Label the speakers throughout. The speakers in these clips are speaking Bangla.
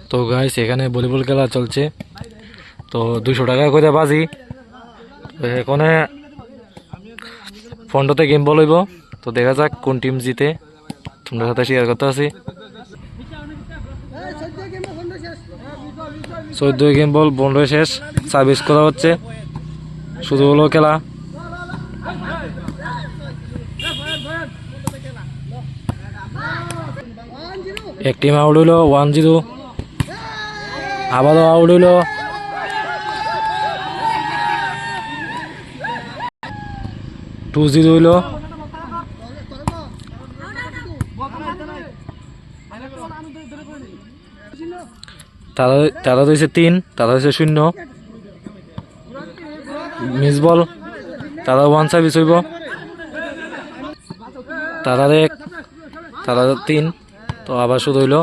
Speaker 1: তো গাইস এখানে ভলিবল খেলা চলছে। তো 200 টাকা করে বাজি। এখানে ফন্ডতে গেম বল হইব। তো দেখা যাক কোন টিম জিতে, তোমরা সাথে শেয়ার করতে আছি। 14 গেম বল বন্ধ শেষ, সার্ভিস করা হচ্ছে, শুধু হলো খেলা। এক টিম আউট হইল 1-0, আবারও আউট হইল। টু 0 হইল। তারা হয়েছে 3, তারা হয়েছে 0। মিস বল, তারা 1 সার্ভিস হইব। তারা 1, তারা 3। তো আবার শুরু হইল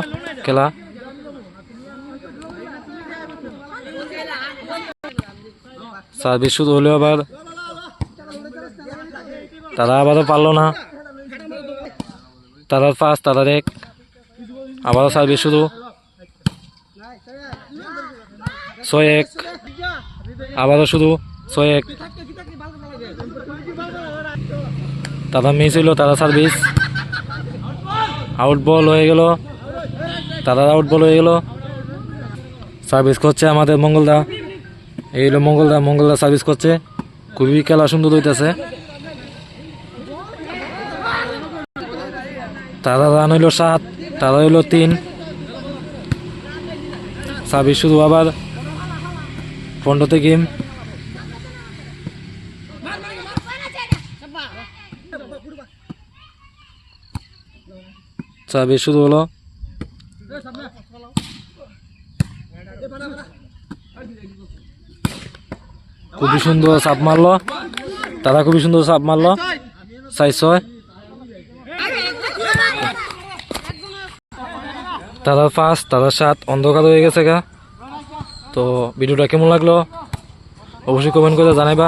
Speaker 1: খেলা। সার্ভিস শুরু হলো আবার, তারা আবারও পারলো না। তারা 5, তারা 1, আবারও সার্ভিস শুরু। 6-1, আবারও শুরু। 6-1, তারা মিস হইল, তারা সার্ভিস আউট বল হয়ে গেল। তারা আউট বল হয়ে গেল। সার্ভিস করছে আমাদের মঙ্গলদা। এই হলো মঙ্গলদা সার্ভিস করছে। খুবই খেলা সুন্দর হইতেছে। তারা রান হইল 7, তারা হইল 3। সার্ভিস শুরু আবার, ফন্ডতে গেম। সার্ভিস শুরু হলো। খুবই সুন্দর সাপ মারলো, তারা খুবই সুন্দর সাপ মারলো। 6-6, তারা 5, তারা 7। অন্ধকার হয়ে গেছে গা। তো ভিডিওটা কেমন লাগলো অবশ্যই কমেন্ট করে জানাইবা।